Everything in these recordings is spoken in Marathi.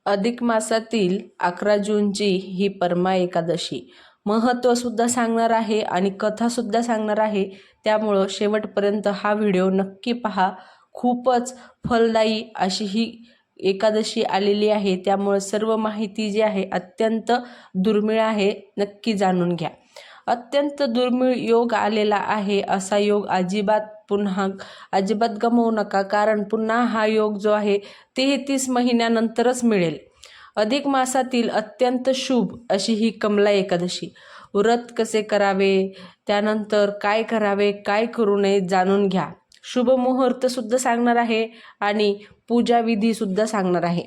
अधिक मासातील 11 जूनची ही परमा एकादशी महत्त्व सुद्धा सांगणार आहे आणि कथा सुद्धा सांगणार आहे. त्यामुळं शेवटपर्यंत हा व्हिडिओ नक्की पहा. खूपच फलदायी अशी ही एकादशी आलेली आहे. त्यामुळे सर्व माहिती जी आहे अत्यंत दुर्मिळ आहे, नक्की जाणून घ्या. अत्यंत दुर्मिळ योग आलेला आहे. असा योग अजिबात गमावू नका, कारण पुन्हा हा योग जो आहे 33 महिन्यानंतरच मिळेल. अधिक मासातील अत्यंत शुभ अशी ही कमला एकादशी. व्रत कसे करावे, त्यानंतर काय करावे, काय करू नये जाणून घ्या. शुभ मुहूर्त सुद्धा सांगणार आहे आणि पूजा विधी सुद्धा सांगणार आहे.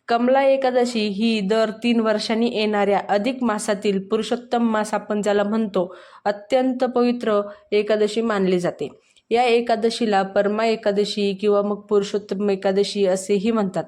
कमला एकादशी ही दर 3 वर्षांनी येणाऱ्या अधिक मासातील पुरुषोत्तम मास आपण ज्याला म्हणतो, अत्यंत पवित्र एकादशी मानली जाते. या एकादशीला परमा एकादशी किंवा मग पुरुषोत्तम एकादशी असेही म्हणतात.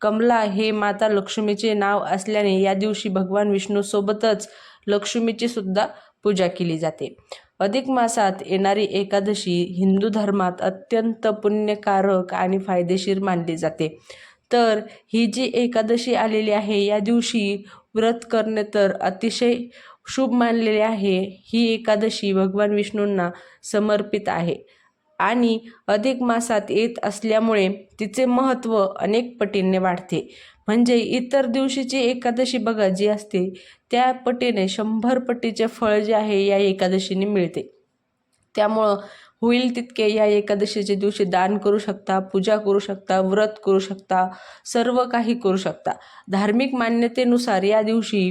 कमला हे माता लक्ष्मीचे नाव असल्याने या दिवशी भगवान विष्णू सोबतच लक्ष्मीची सुद्धा पूजा केली जाते. अधिक मासात येणारी एकादशी हिंदू धर्मात अत्यंत पुण्यकारक आणि फायदेशीर मानली जाते. तर ही जी एकादशी आलेली आहे या दिवशी व्रत करणे तर अतिशय शुभ मानलेले आहे. ही एकादशी भगवान विष्णूंना समर्पित आहे आणि अधिक मासात येत असल्यामुळे तिचे महत्त्व अनेक पटीने वाढते. म्हणजे इतर दिवशीची एकादशी बघा जी असते त्या पटीने 100 पटीचे फळ जे आहे या एकादशीने मिळते. त्यामुळं होईल तितके या एकादशीच्या दिवशी दान करू शकता, पूजा करू शकता, व्रत करू शकता, सर्व काही करू शकता. धार्मिक मान्यतेनुसार या दिवशी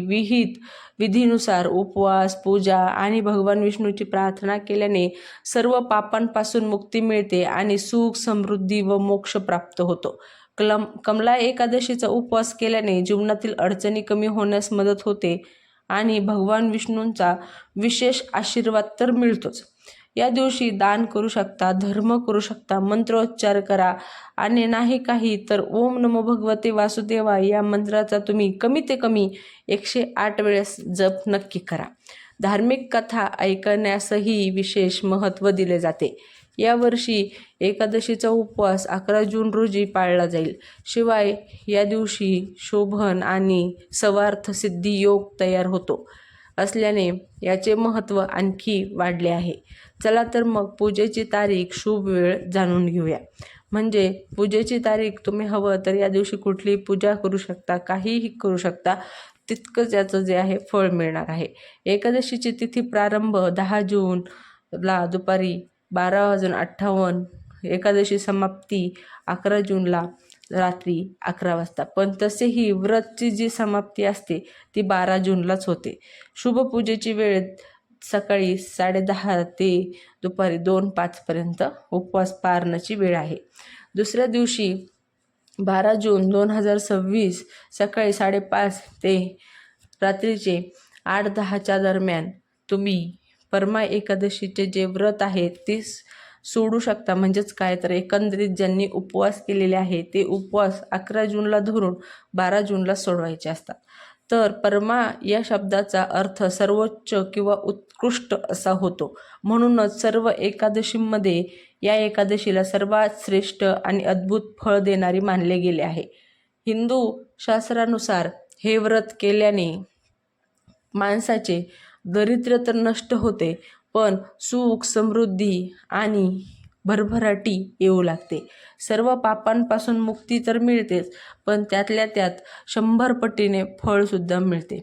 विधीनुसार उपवास, पूजा आणि भगवान विष्णूची प्रार्थना केल्याने सर्व पापांपासून मुक्ती मिळते आणि सुख, समृद्धी व मोक्ष प्राप्त होतो. कमला एकादशीचा उपवास केल्याने जीवनातील अडचणी कमी होण्यास मदत होते आणि भगवान विष्णूंचा विशेष आशीर्वाद तर मिळतोच. या दिवशी दान करू शकता, धर्म करू शकता, मंत्रोच्चार करा आणि नाही काही तर ओम नमो भगवते वासुदेवा या मंत्राचा तुम्ही कमी ते कमी 108 वेळेस जप नक्की करा. धार्मिक कथा ऐकण्यासही विशेष महत्त्व दिले जाते. यावर्षी एकादशीचा उपवास 11 जून रोजी पाळला जाईल. शिवाय या दिवशी शोभन आणि सर्वार्थ सिद्धी योग तयार होतो असल्याने याचे महत्त्व आणखी वाढले आहे. चला तर मग पूजेची तारीख, शुभ वेळ जाणून घेऊया. म्हणजे पूजेची तारीख तुम्ही हवं तर या दिवशी कुठलीही पूजा करू शकता, काहीही करू शकता, तितकंच याचं जे आहे फळ मिळणार आहे. एकादशीची तिथी प्रारंभ 10 जूनला दुपारी 12:58, एकादशी समाप्ती 11 जूनला रात्री 11 वाजता. पण तसेही व्रतची जी समाप्ती असते ती 12 जूनलाच होते. शुभ पूजेची वेळ सकाळी 10:30 ते दुपारी 2:05 पर्यंत उपवास पारण्याची वेळ आहे. दुसऱ्या दिवशी 12 जून 2026 सकाळी 5:30 ते रात्रीचे 8:10च्या दरम्यान तुम्ही परमा एकादशीचे जे व्रत आहे ते सोडू शकता. म्हणजेच काय तर एकंदरीत ज्यांनी उपवास केलेले आहे ते उपवास 11 जूनला धरून 12 जूनला सोडवायचे असतात. तर परमा या शब्दाचा अर्थ सर्वोच्च किंवा उत्कृष्ट असा होतो. म्हणूनच सर्व एकादशींमध्ये या एकादशीला सर्वात श्रेष्ठ आणि अद्भुत फळ देणारी मानले गेले आहे. हिंदू शास्त्रानुसार हे व्रत केल्याने माणसाचे दारिद्र्य तर नष्ट होते, पण सुख, समृद्धी आणि भरभराटी येऊ लागते. सर्व पापांपासून मुक्ती तर मिळतेच, पण त्यातल्या त्यात 100 पटीने फळसुद्धा मिळते.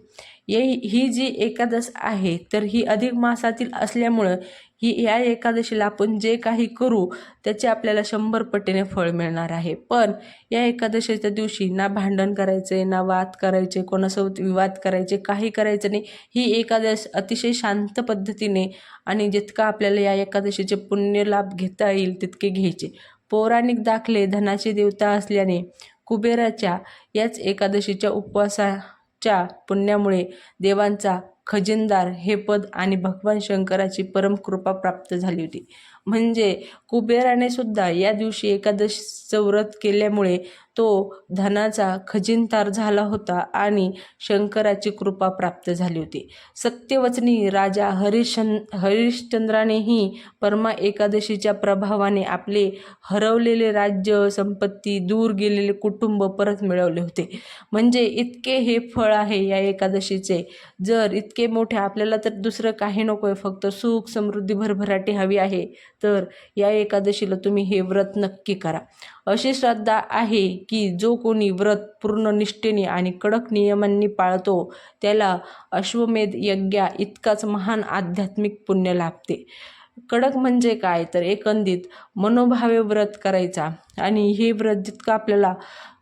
ही जी एकादश आहे तर ही अधिक मासातील असल्यामुळं या एकादशीला आपण जे काही करू त्याचे आपल्याला 100 पटीने फळ मिळणार आहे. पण या एकादशीच्या दिवशी ना भांडण करायचे, ना वाद करायचे, कोणासोबत विवाद करायचे, काही करायचं नाही. ही एकादश अतिशय शांत पद्धतीने आणि जितका आपल्याला या एकादशीचे पुण्य लाभ घेता येईल तितके घ्यायचे. पौराणिक दाखले धनाची देवता असल्याने कुबेराच्या याच एकादशीच्या उपवासाच्या पुण्यामुळे देवांचा खजिनदार हे पद आणि भगवान शंकराची परमकृपा प्राप्त झाली होती. म्हणजे कुबेराने सुद्धा या दिवशी एकादशीचं व्रत केल्यामुळे तो धनाचा खजिनदार झाला होता आणि शंकराची कृपा प्राप्त झाली होती. सत्यवचनी राजा हरिश्चंद्रानेही परमा एकादशीच्या प्रभावाने आपले हरवलेले राज्य, संपत्ती, दूर गेलेले कुटुंब परत मिळवले होते. म्हणजे इतके हे फळ आहे या एकादशीचे. जर इतके मोठे आपल्याला तर दुसरं काही नकोय, फक्त सुख, समृद्धी, भरभराटी हवी आहे, तर या एकादशीला तुम्ही हे व्रत नक्की करा. अशी श्रद्धा आहे की जो कोणी व्रत पूर्ण निष्ठेने आणि कडक नियमांनी पाळतो त्याला अश्वमेध यज्ञा इतकाच महान आध्यात्मिक पुण्य लाभते. कडक म्हणजे काय तर एकंदरीत मनोभावे व्रत करायचा आणि हे व्रत जितकं आपल्याला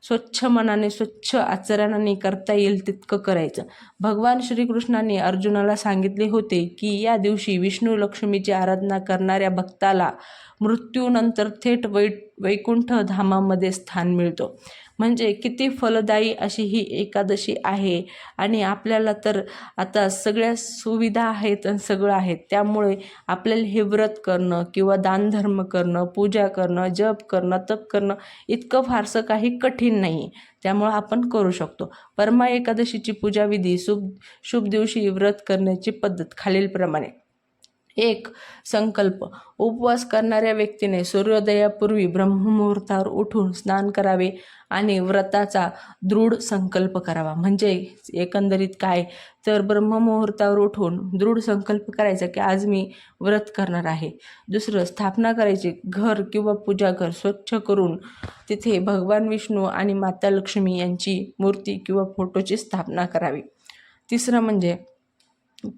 स्वच्छ मनाने, स्वच्छ आचरणाने करता येईल तितकं करायचं. भगवान श्रीकृष्णाने अर्जुनाला सांगितले होते की या दिवशी विष्णू लक्ष्मीची आराधना करणाऱ्या भक्ताला मृत्यूनंतर थेट वैकुंठ धामामध्ये स्थान मिळतो. म्हणजे किती फलदायी अशी ही एकादशी आहे. आणि आपल्याला तर आता सगळ्या सुविधा आहेत आणि सगळं आहे, त्यामुळे आपल्याला हे व्रत करणं किंवा दानधर्म करणं, पूजा करणं, जप करणं, तप करणं इतकं फारसं काही कठीण नाही. त्यामुळं आपण करू शकतो. परमा एकादशीची पूजाविधी, शुभ दिवशी व्रत करण्याची पद्धत खालीलप्रमाणे. 1. संकल्प. उपवास करणाऱ्या व्यक्तीने सूर्योदयापूर्वी ब्रह्ममुहूर्तावर उठून स्नान करावे आणि व्रताचा दृढ संकल्प करावा. म्हणजे एकंदरीत काय तर ब्रह्ममुहूर्तावर उठून दृढ संकल्प करायचा की आज मी व्रत करणार आहे. दुसरं, स्थापना करायची. घर किंवा पूजाघर स्वच्छ करून तिथे भगवान विष्णू आणि माता लक्ष्मी यांची मूर्ती किंवा फोटोची स्थापना करावी. तिसरं म्हणजे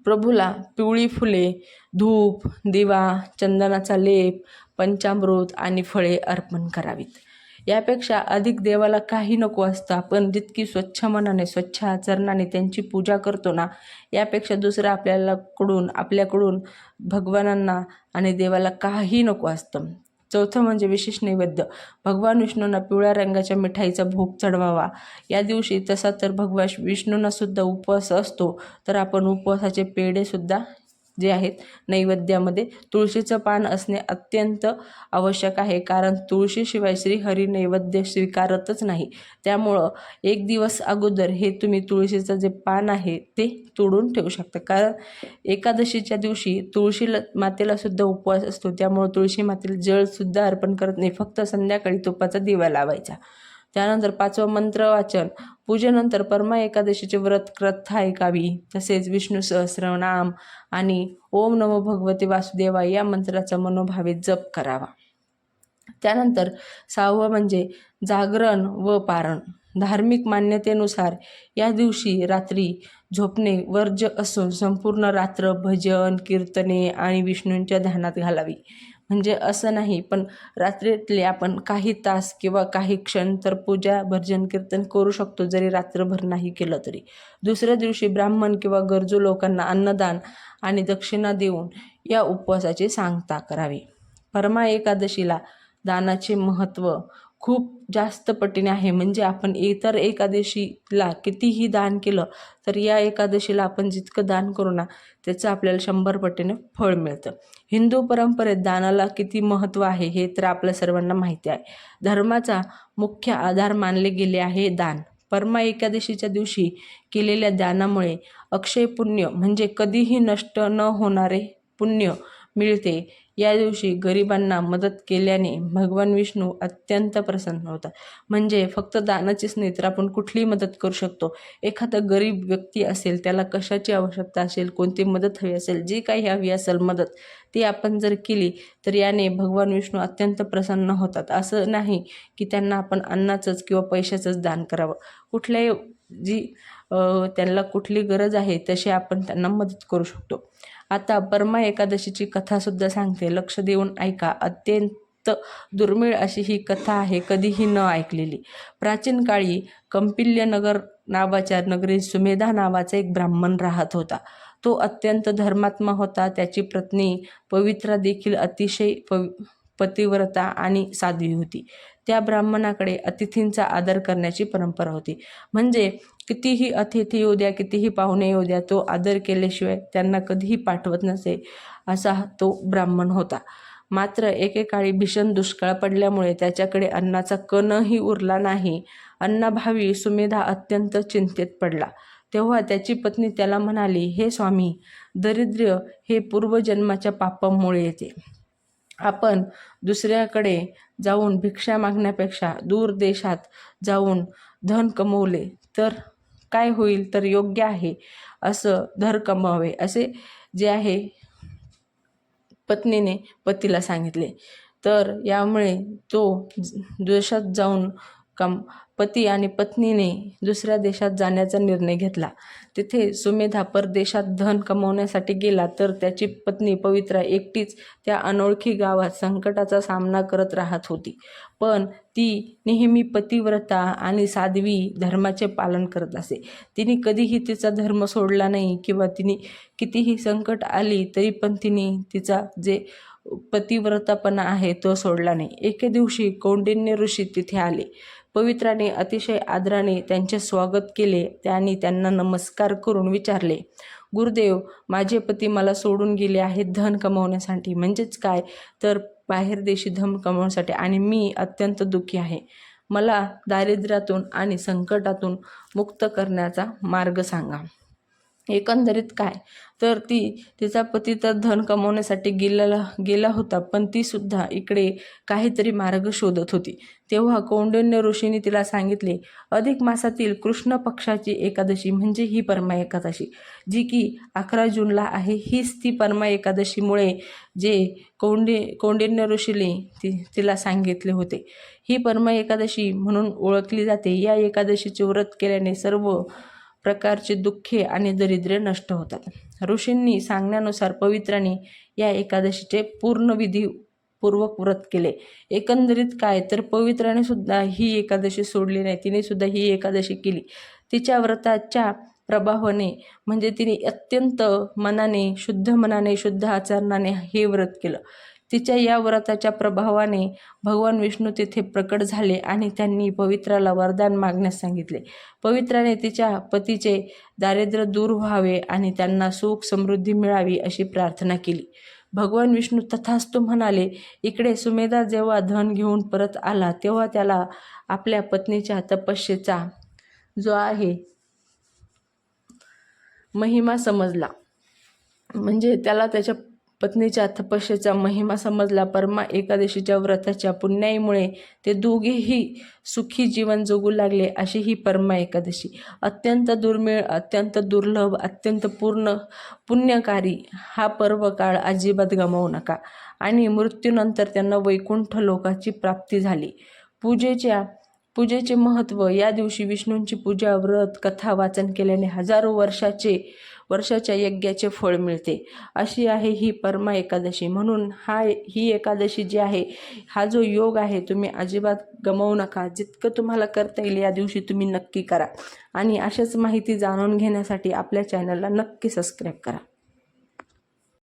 प्रभूला पिवळी फुले, धूप, दिवा, चंदनाचा लेप, पंचामृत आणि फळे अर्पण करावीत. यापेक्षा अधिक देवाला काही नको असतं. आपण जितकी स्वच्छ मनाने, स्वच्छ आचरणाने त्यांची पूजा करतो ना, यापेक्षा दुसरं आपल्याकडून भगवानांना आणि देवाला काही नको असतं. चौथं म्हणजे विशेष नैवेद्य. भगवान विष्णूंना पिवळ्या रंगाच्या मिठाईचा भोग चढवावा. या दिवशी तसा तर भगवान विष्णूंना सुद्धा उपवास असतो, तर आपण उपवासाचे पेढेसुद्धा जे आहेत नैवेद्यामध्ये तुळशीचं पान असणे अत्यंत आवश्यक आहे. कारण तुळशीशिवाय श्रीहरी नैवेद्य स्वीकारतच नाही. त्यामुळं एक दिवस अगोदर हे तुम्ही तुळशीचं जे पान आहे ते तोडून ठेवू शकता. कारण एकादशीच्या दिवशी तुळशी मातेला सुद्धा उपवास असतो, त्यामुळं तुळशी मातेला जळसुद्धा अर्पण करत नाही, फक्त संध्याकाळी तुपाचा दिवा लावायचा. त्यानंतर 5वं मंत्र वाचन. पूजेनंतर परमा एकादशीचे व्रत कथा ऐकावी. तसेच विष्णू सहस्रनाम आणि ओम नमो भगवते वासुदेवाय या मंत्राचा मनोभावे जप करावा. त्यानंतर 6वं म्हणजे जागरण व पारण. धार्मिक मान्यतेनुसार या दिवशी रात्री झोपणे वर्ज्य असून संपूर्ण रात्र भजन, कीर्तने आणि विष्णूंच्या ध्यानात घालावी. म्हणजे असं नाही, पण रात्रीतले आपण काही तास किंवा काही क्षण तर पूजा, भजन, कीर्तन करू शकतो, जरी रात्रभर नाही केलं तरी. दुसऱ्या दिवशी ब्राह्मण किंवा गरजू लोकांना अन्नदान आणि दक्षिणा देऊन या उपवासाची सांगता करावी. परमा एकादशीला दानाचे महत्त्व खूप जास्त पटीने आहे. म्हणजे आपण इतर एकादशीला कितीही दान केलं तर या एकादशीला आपण जितकं दान करू ना त्याचं आपल्याला 100 पटीने फळ मिळतं. हिंदू परंपरेत दानाला किती महत्त्व आहे हे तर आपल्या सर्वांना माहिती आहे. धर्माचा मुख्य आधार मानले गेले आहे दान. परमा एकादशीच्या दिवशी केलेल्या दानामुळे अक्षय पुण्य म्हणजे कधीही नष्ट न होणारे पुण्य मिळते. या दिवशी गरिबांना मदत केल्याने भगवान विष्णू अत्यंत प्रसन्न होतात. म्हणजे फक्त दानाचीच नाही तर आपण कुठलीही मदत करू शकतो. एखादा गरीब व्यक्ती असेल, त्याला कशाची आवश्यकता असेल, कोणती मदत हवी असेल, जी काही हवी असेल मदत, ती आपण जर केली तर याने भगवान विष्णू अत्यंत प्रसन्न होतात. असं नाही की त्यांना आपण अन्नाचंच किंवा पैशाचंच दान करावं. कुठल्याही त्यांना कुठली गरज आहे तशी आपण त्यांना मदत करू शकतो. आता परमा एकादशीची कथासुद्धा सांगते, लक्ष देऊन ऐका. अत्यंत दुर्मिळ अशी ही कथा आहे, कधीही न ऐकलेली. प्राचीन काळी कौपिल्य नगर नावाच्या नगरीत सुमेधा नावाचा एक ब्राह्मण राहत होता. तो अत्यंत धर्मात्मा होता. त्याची पत्नी पवित्रा देखील अतिशय पतिव्रता आणि साध्वी होती. त्या ब्राह्मणाकडे अतिथींचा आदर करण्याची परंपरा होती. म्हणजे कितीही अतिथी येऊ द्या, कितीही पाहुणे येऊ द्या, तो आदर केल्याशिवाय त्यांना कधीही पाठवत नसे, असा तो ब्राह्मण होता. मात्र एकेकाळी भीषण दुष्काळ पडल्यामुळे त्याच्याकडे अन्नाचा कणही उरला नाही. अन्नाभावी सुमेधा अत्यंत चिंतेत पडला. तेव्हा त्याची पत्नी त्याला म्हणाली, हे स्वामी, दारिद्र्य हे पूर्वजन्माच्या पापामुळे येते. आपण दुसऱ्याकडे जाऊन भिक्षा मागण्यापेक्षा दूर देशात जाऊन धन कमवले तर काय होईल, तर योग्य आहे असं धन कमवावे असे जे आहे पत्नीने पतीला सांगितले. तर यामुळे तो देशात जाऊन पती आणि पत्नीने दुसऱ्या देशात जाण्याचा निर्णय घेतला. तिथे सुमेधा परदेशात धन कमवण्यासाठी गेला तर त्याची पत्नी पवित्रा एकटीच त्या अनोळखी गावात संकटाचा सामना करत राहत होती. पण ती नेहमी पतिव्रता आणि साध्वी धर्माचे पालन करत असे. तिने कधीही तिचा धर्म सोडला नाही किंवा तिने कितीही संकट आली तरी पण तिने तिचा जे पतिव्रतापणा आहे तो सोडला नाही. एके दिवशी कौंडिन्य ऋषी तिथे आले. पवित्राने अतिशय आदराने त्यांचे स्वागत केले. त्यांनी त्यांना नमस्कार करून विचारले, गुरुदेव, माझे पती मला सोडून गेले आहेत धन कमवण्यासाठी, म्हणजेच काय तर बाहेर देशी धन कमवण्यासाठी, आणि मी अत्यंत दुःखी आहे. मला दारिद्र्यातून आणि संकटातून मुक्त करण्याचा मार्ग सांगा. एकंदरीत काय तर तिचा पती तर धन कमवण्यासाठी गेला होता, पण ती सुद्धा इकडे काहीतरी मार्ग शोधत होती. तेव्हा कौंडिन्य ऋषींनी तिला सांगितले, अधिक मासातील कृष्ण पक्षाची एकादशी म्हणजे ही परमा एकादशी, जी की 11 जूनला आहे, हीच ती परमा एकादशीमुळे जे कौंडिन्य ऋषीने तिला सांगितले होते. ही परमा एकादशी म्हणून ओळखली जाते. या एकादशीचे व्रत केल्याने सर्व प्रकारचे दुःखे आणि दरिद्र्य नष्ट होतात. ऋषींनी सांगण्यानुसार पवित्राने या एकादशीचे पूर्ण विधीपूर्वक व्रत केले. एकंदरीत काय तर पवित्राने सुद्धा ही एकादशी सोडली नाही. तिने सुद्धा ही एकादशी केली. तिच्या व्रताच्या प्रभावाने म्हणजे तिने अत्यंत शुद्ध मनाने शुद्ध आचरणाने हे व्रत केलं. तिच्या या व्रताच्या प्रभावाने भगवान विष्णू तिथे प्रकट झाले आणि त्यांनी पवित्राला वरदान मागण्यास सांगितले. पवित्राने तिच्या पतीचे दारिद्र्य दूर व्हावे आणि त्यांना सुख समृद्धी मिळावी अशी प्रार्थना केली. भगवान विष्णू तथास्तु म्हणाले. इकडे सुमेधा जेव्हा धन घेऊन परत आला तेव्हा त्याला आपल्या पत्नीच्या तपस्येचा जो आहे महिमा समजला. म्हणजे त्याला त्याच्या पत्नीच्या तपस्येचा महिमा समजला. परमा एकादशीच्या व्रताच्या पुण्याईमुळे ते दोघेही सुखी जीवन जगू लागले. अशी ही परमा एकादशी अत्यंत दुर्मिळ, अत्यंत दुर्लभ, अत्यंत पुण्यकारी हा पर्व काळ अजिबात गमावू नका. आणि मृत्यूनंतर त्यांना वैकुंठ लोकाची प्राप्ती झाली. पूजेचे महत्त्व. या दिवशी विष्णूंची पूजा, व्रत, कथा वाचन केल्याने हजारो वर्षाच्या यज्ञाचे फळ मिळते. अशी आहे ही परमा एकादशी. म्हणून ही एकादशी जी आहे, हा जो योग आहे, तुम्ही अजिबात गमावू नका. जितकं तुम्हाला करता येईल या दिवशी तुम्ही नक्की करा. आणि अशाच माहिती जाणून घेण्यासाठी आपल्या चॅनलला नक्की सबस्क्राईब करा.